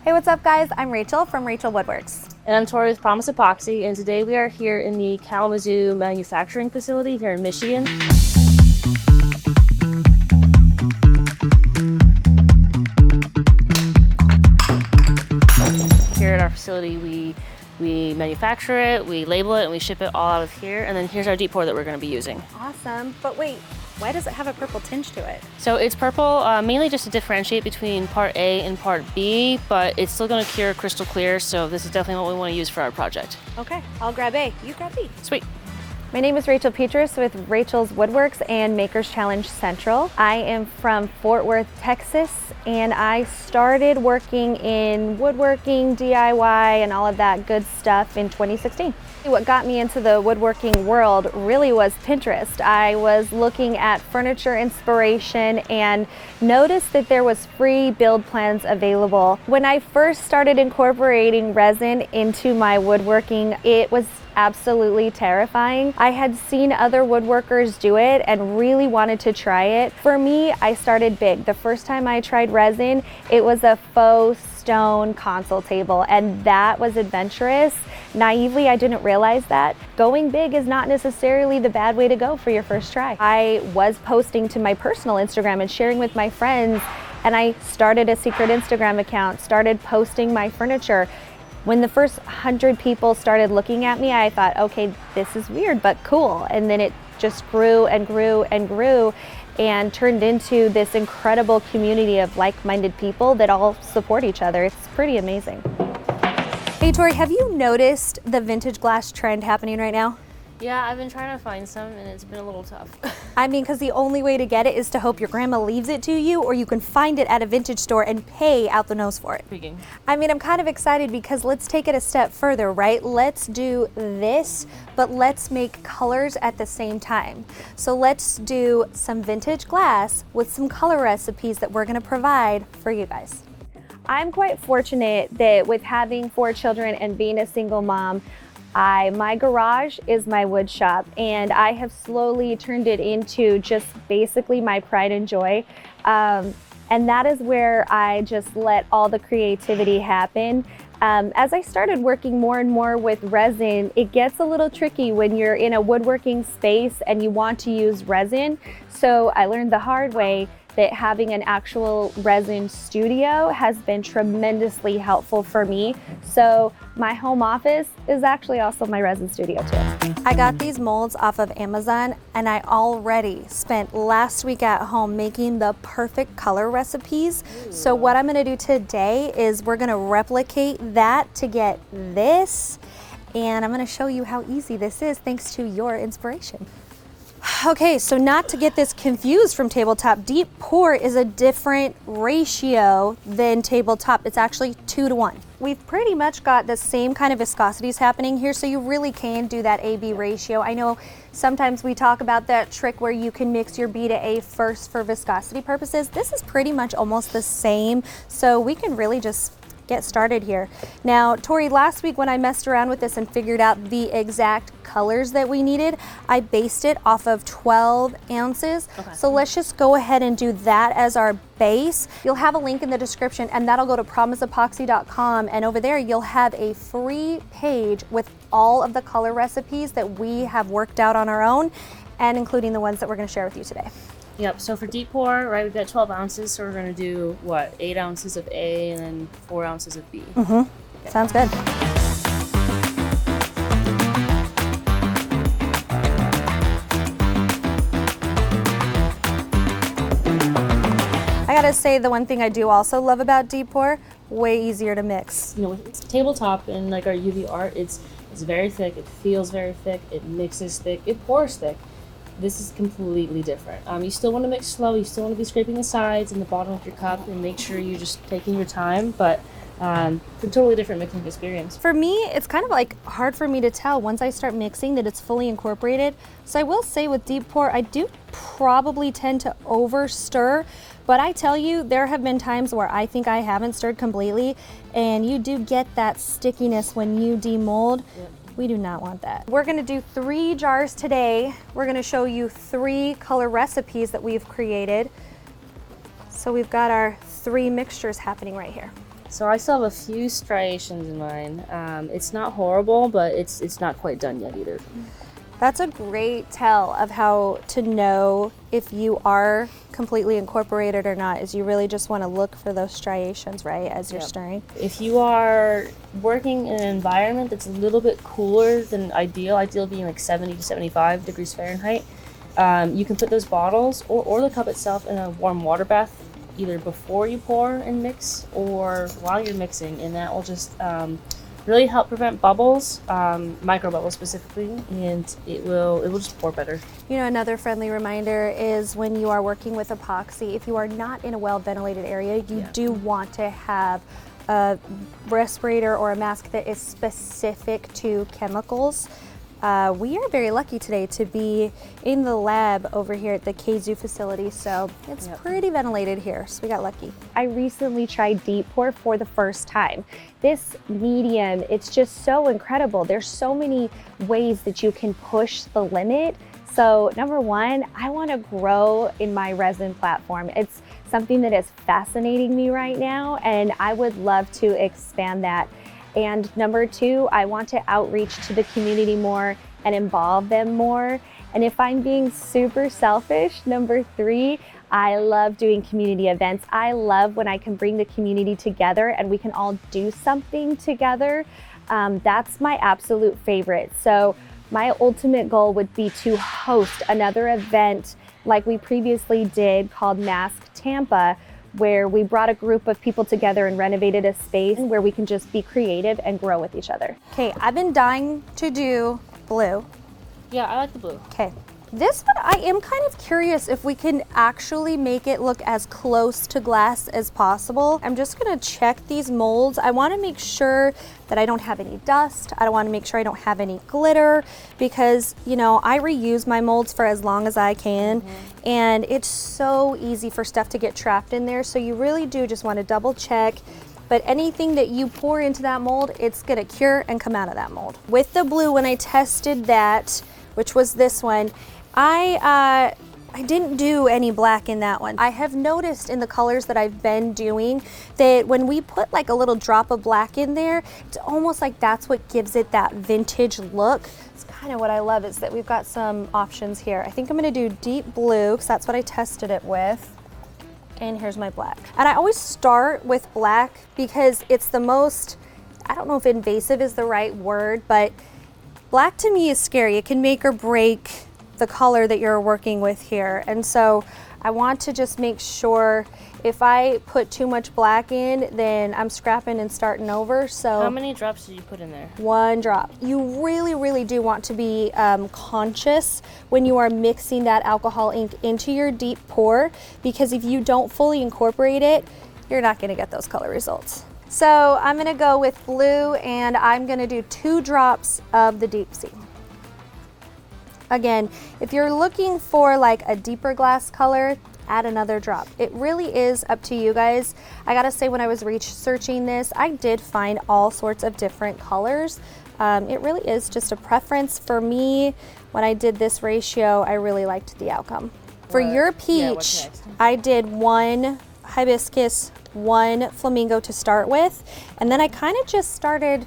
Hey, what's up guys? I'm Rachel from Raechal Woodworks. And I'm Tori with Promise Epoxy, and today we are here in the Kalamazoo manufacturing facility here in Michigan. Here at our facility, we manufacture it, we label it, and we ship it all out of here. And then here's our deep pour that we're going to be using. Awesome, but wait, why does it have a purple tinge to it? So it's purple mainly just to differentiate between part A and part B, but it's still going to cure crystal clear, so this is definitely what we want to use for our project. Okay, I'll grab A, you grab B. Sweet. My name is Raechal Petrus with Raechal's Woodworks and Makers Challenge Central. I am from Fort Worth, Texas, and I started working in woodworking, DIY, and all of that good stuff in 2016. What got me into the woodworking world really was Pinterest. I was looking at furniture inspiration and noticed that there was free build plans available. When I first started incorporating resin into my woodworking, it was absolutely terrifying. I had seen other woodworkers do it and really wanted to try it. For me, I started big. The first time I tried resin, it was a faux stone console table, and that was adventurous. Naively, I didn't realize that. Going big is not necessarily the bad way to go for your first try. I was posting to my personal Instagram and sharing with my friends, and I started a secret Instagram account, started posting my furniture. When the first 100 people started looking at me, I thought, okay, this is weird, but cool. And then it just grew and grew and grew and turned into this incredible community of like-minded people that all support each other. It's pretty amazing. Hey Tori, have you noticed the vintage glass trend happening right now? Yeah, I've been trying to find some and it's been a little tough. I mean, because the only way to get it is to hope your grandma leaves it to you, or you can find it at a vintage store and pay out the nose for it. Speaking. I mean, I'm kind of excited because let's take it a step further, right? Let's do this, but let's make colors at the same time. So let's do some vintage glass with some color recipes that we're going to provide for you guys. I'm quite fortunate that with having 4 children and being a single mom, my garage is my wood shop, and I have slowly turned it into just basically my pride and joy. And that is where I just let all the creativity happen. As I started working more and more with resin, it gets a little tricky when you're in a woodworking space and you want to use resin. So I learned the hard way that having an actual resin studio has been tremendously helpful for me. So my home office is actually also my resin studio too. I got these molds off of Amazon, and I already spent last week at home making the perfect color recipes. So what I'm gonna do today is we're gonna replicate that to get this, and I'm gonna show you how easy this is thanks to your inspiration. Okay, so not to get this confused from tabletop, deep pour is a different ratio than tabletop. It's actually 2 to 1. We've pretty much got the same kind of viscosities happening here, so you really can do that A-B ratio. I know sometimes we talk about that trick where you can mix your B to A first for viscosity purposes. This is pretty much almost the same, so we can really just get started here. Now, Tori, last week when I messed around with this and figured out the exact colors that we needed, I based it off of 12 ounces. Okay. So let's just go ahead and do that as our base. You'll have a link in the description, and that'll go to promiseepoxy.com, and over there you'll have a free page with all of the color recipes that we have worked out on our own, and including the ones that we're going to share with you today. Yep, so for deep pour, right, we've got 12 ounces, so we're going to do, what, 8 ounces of A and then 4 ounces of B. Mm-hmm. Okay. Sounds good. I gotta say, the one thing I do also love about deep pour, way easier to mix. You know, with tabletop and like our UV art, it's very thick, it feels very thick, it mixes thick, it pours thick. This is completely different. You still want to mix slow, you still want to be scraping the sides and the bottom of your cup and make sure you're just taking your time, but it's a totally different mixing experience. For me, it's kind of like hard for me to tell once I start mixing that it's fully incorporated. So I will say with deep pour, I do probably tend to over stir, but I tell you, there have been times where I think I haven't stirred completely, and you do get that stickiness when you demold. Yep. We do not want that. We're gonna do 3 jars today. We're gonna show you 3 color recipes that we've created. So we've got our 3 mixtures happening right here. So I still have a few striations in mine. It's not horrible, but it's not quite done yet either. That's a great tell of how to know if you are completely incorporated or not, is you really just want to look for those striations, right, as you're stirring. If you are working in an environment that's a little bit cooler than ideal being like 70 to 75 degrees Fahrenheit, you can put those bottles or the cup itself in a warm water bath either before you pour and mix or while you're mixing, and that will just really help prevent bubbles, micro bubbles specifically, and it will just pour better. You know, another friendly reminder is when you are working with epoxy, if you are not in a well ventilated area, you do want to have a respirator or a mask that is specific to chemicals. We are very lucky today to be in the lab over here at the KZoo facility, so it's pretty ventilated here, so we got lucky. I recently tried deep pour for the first time. This medium, it's just so incredible. There's so many ways that you can push the limit. So number one, I want to grow in my resin platform. It's something that is fascinating me right now, and I would love to expand that. And number two, I want to outreach to the community more and involve them more. And if I'm being super selfish, number three, I love doing community events. I love when I can bring the community together and we can all do something together. That's my absolute favorite. So my ultimate goal would be to host another event like we previously did called Mask Tampa, where we brought a group of people together and renovated a space where we can just be creative and grow with each other. Okay, I've been dying to do blue. Yeah, I like the blue. Okay, this one I am kind of curious if we can actually make it look as close to glass as possible. I'm just gonna check these molds. I wanna make sure that I don't have any dust. I wanna make sure I don't have any glitter because, you know, I reuse my molds for as long as I can. And it's so easy for stuff to get trapped in there. So you really do just wanna double check. But anything that you pour into that mold, it's gonna cure and come out of that mold. With the blue, when I tested that, which was this one, I didn't do any black in that one. I have noticed in the colors that I've been doing that when we put like a little drop of black in there, it's almost like that's what gives it that vintage look. It's kind of what I love is that we've got some options here. I think I'm gonna do deep blue because that's what I tested it with. And here's my black. And I always start with black because it's the most, I don't know if invasive is the right word, but black to me is scary. It can make or break the color that you're working with here. And so I want to just make sure if I put too much black in, then I'm scrapping and starting over. So how many drops did you put in there? 1 drop. You really, really do want to be conscious when you are mixing that alcohol ink into your deep pour, because if you don't fully incorporate it, you're not gonna get those color results. So I'm gonna go with blue and I'm gonna do 2 drops of the deep sea. Again, if you're looking for like a deeper glass color, add another drop. It really is up to you guys. I gotta say, when I was researching this, I did find all sorts of different colors. It really is just a preference. For me, when I did this ratio, I really liked the outcome. For your peach, I did 1 hibiscus, 1 flamingo to start with, and then I kind of just started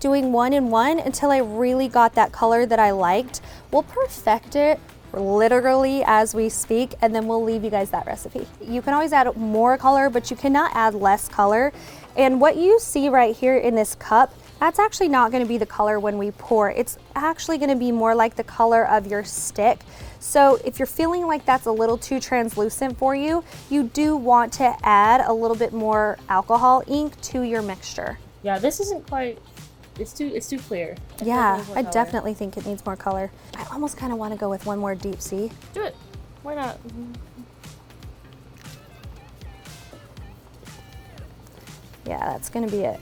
doing 1 and 1 until I really got that color that I liked. We'll perfect it literally as we speak, and then we'll leave you guys that recipe. You can always add more color, but you cannot add less color. And what you see right here in this cup, that's actually not gonna be the color when we pour. It's actually gonna be more like the color of your stick. So if you're feeling like that's a little too translucent for you, you do want to add a little bit more alcohol ink to your mixture. Yeah, this isn't quite, it's too clear. Yeah, I definitely think it needs more color. I almost kind of want to go with 1 more deep sea. Do it. Why not? Yeah, that's gonna be it.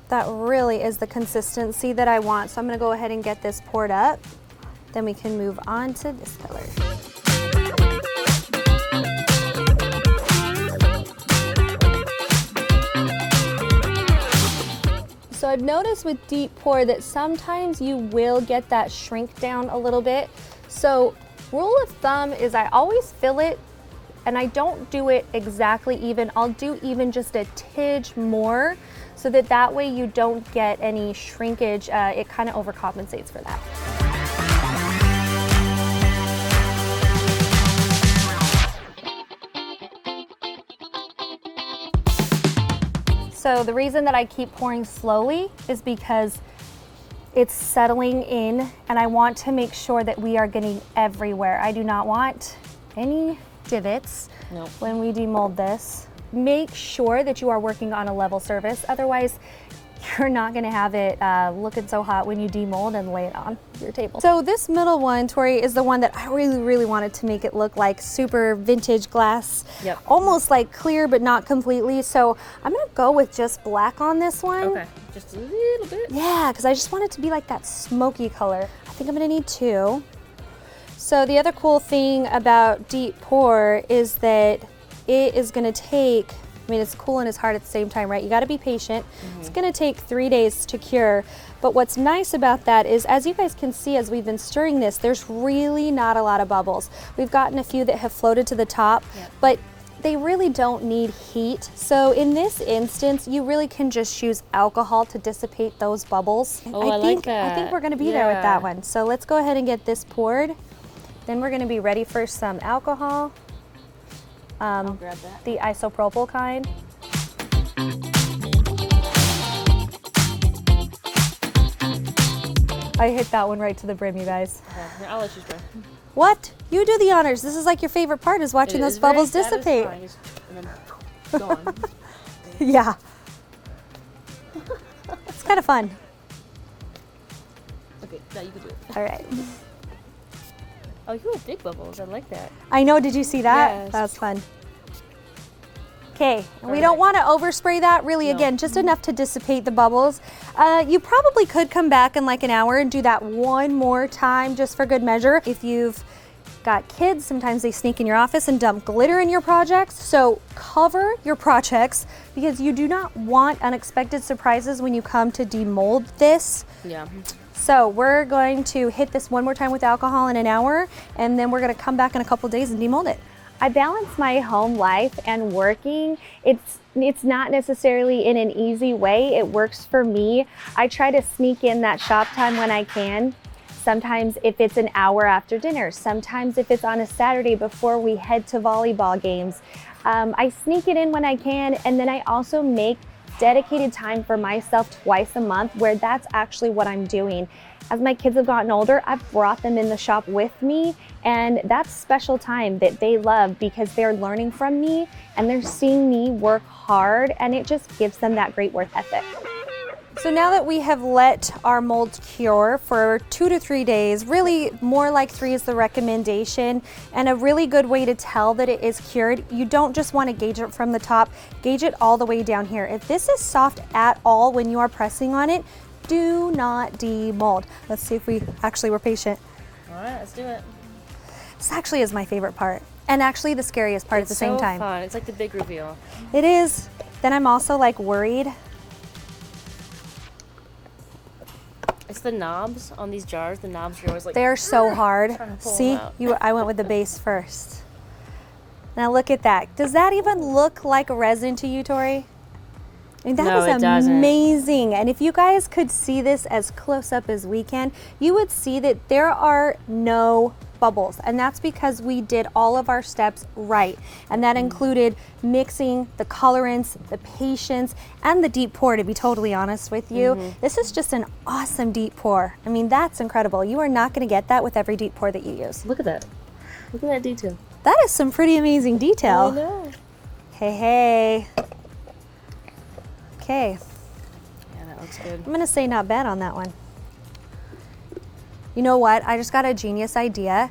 That really is the consistency that I want. So I'm gonna go ahead and get this poured up. Then we can move on to this color. So I've noticed with deep pour that sometimes you will get that shrink down a little bit. So rule of thumb is I always fill it and I don't do it exactly even. I'll do even just a tidge more so that way you don't get any shrinkage. It kind of overcompensates for that. So the reason that I keep pouring slowly is because it's settling in, and I want to make sure that we are getting everywhere. I do not want any divots when we demold this. Make sure that you are working on a level surface, otherwise you're not gonna have it looking so hot when you demold and lay it on your table. So this middle one, Tori, is the one that I really wanted to make it look like super vintage glass. Yep. Almost like clear, but not completely. So I'm gonna go with just black on this one. Okay, just a little bit. Yeah, because I just want it to be like that smoky color. I think I'm gonna need 2. So the other cool thing about deep pour is that it is gonna take, I mean, it's cool and it's hard at the same time, right? You gotta be patient. It's gonna take 3 days to cure. But what's nice about that is, as you guys can see, as we've been stirring this, there's really not a lot of bubbles. We've gotten a few that have floated to the top, but they really don't need heat. So in this instance, you really can just use alcohol to dissipate those bubbles. Oh, I like that. I think we're gonna be there with that one. So let's go ahead and get this poured. Then we're gonna be ready for some alcohol. I'll grab that. The isopropyl kind. I hit that one right to the brim, you guys. Okay, I'll let you spray. What? You do the honors. This is like your favorite part, is watching those bubbles dissipate. And then gone. Yeah. It's kind of fun. Okay, now you can do it. All right. Oh, you have big bubbles. I like that. I know, did you see that? Yes. That was fun. Okay, we don't want to overspray that, really, No. again, just enough to dissipate the bubbles. You probably could come back in like an hour and do that one more time just for good measure. If you've got kids, sometimes they sneak in your office and dump glitter in your projects. So cover your projects, because you do not want unexpected surprises when you come to demold this. Yeah. So we're going to hit this one more time with alcohol in an hour, and then we're going to come back in a couple days and demold it. I balance my home life and working. It's not necessarily in an easy way. It works for me. I try to sneak in that shop time when I can. Sometimes if it's an hour after dinner, sometimes if it's on a Saturday before we head to volleyball games. I sneak it in when I can, and then I also make dedicated time for myself twice a month where that's actually what I'm doing. As my kids have gotten older, I've brought them in the shop with me, and that's special time that they love because they're learning from me and they're seeing me work hard, and it just gives them that great work ethic. So now that we have let our mold cure for 2 to 3 days, really more like 3 is the recommendation, and a really good way to tell that it is cured, you don't just want to gauge it from the top, gauge it all the way down here. If this is soft at all when you are pressing on it, do not demold. Let's see if we actually were patient. All right, let's do it. This actually is my favorite part, and actually the scariest part at the same time. It's so fun. It's like the big reveal. It is. Then I'm also like worried. It's the knobs on these jars. The knobs are always like, They're so hard. trying to pull See, them out. I went with the base first. Now look at that. Does that even look like resin to you, Tori? I mean, that No, is it doesn't. amazing. And if you guys could see this as close up as we can, you would see that there are no bubbles. And that's because we did all of our steps right. And that included mixing the colorants, the patience, and the deep pour, to be totally honest with you. This is just an awesome deep pour. I mean, that's incredible. You are not going to get that with every deep pour that you use. Look at that. Look at that detail. That is some pretty amazing detail. I know. Hey. Okay. Yeah, that looks good. I'm gonna say not bad on that one. You know what? I just got a genius idea.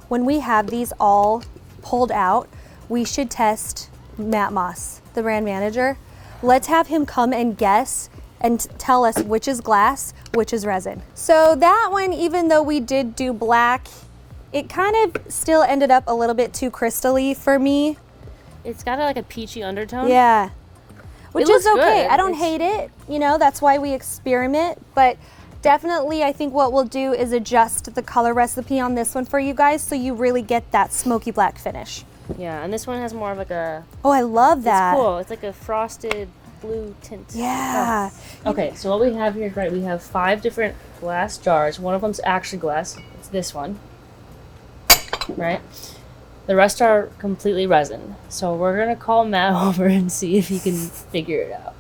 When we have these all pulled out, we should test Matt Moss, the brand manager. Let's have him come and guess and tell us which is glass, which is resin. So that one, even though we did do black, it kind of still ended up a little bit too crystally for me. It's got like a peachy undertone. Yeah. Which looks is okay. good. I don't hate it. You know, that's why we experiment. But definitely, I think what we'll do is adjust the color recipe on this one for you guys so you really get that smoky black finish. Yeah, and this one has more of like a. Oh, I love that. It's cool. It's like a frosted blue tint. Yeah. Oh. Okay, so what we have here, right? We have 5 different glass jars. One of them's actually glass. It's this one, right? The rest are completely resin. So we're gonna call Matt over and see if he can figure it out.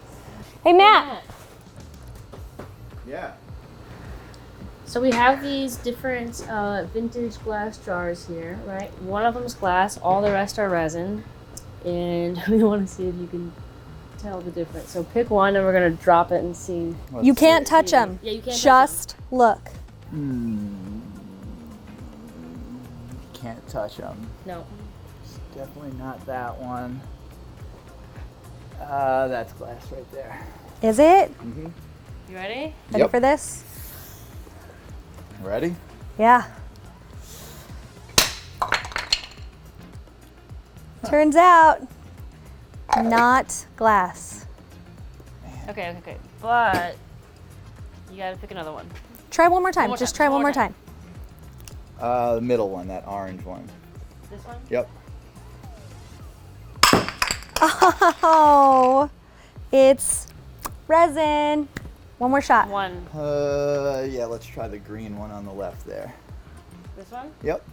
Hey, Matt. Yeah. So we have these different vintage glass jars here, right? One of them's glass, all the rest are resin, and we want to see if you can tell the difference. So pick one, and we're gonna drop it and see. You can't touch them. Yeah, you can't. Just look. Can't touch them. No. Definitely not that one. That's glass right there. Is it? You ready? Ready for this? Ready? Yeah. Turns out, not glass. Okay. But you gotta pick another one. Try one more time. more Just time, try one one more more time. The middle one, that orange one. This one? Yep. Oh, it's resin. One more shot. One. Yeah, let's try the green one on the left there. This one? Yep.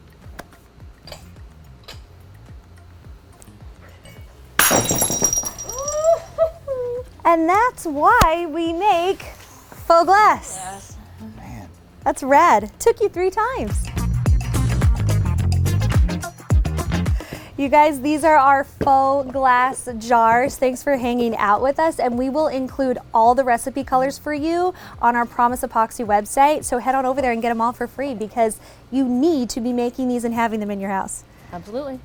And that's why we make faux glass. Yes. Man. That's rad. Took you 3 times. You guys, these are our faux glass jars. Thanks for hanging out with us, and we will include all the recipe colors for you on our Promise Epoxy website. So head on over there and get them all for free because you need to be making these and having them in your house. Absolutely.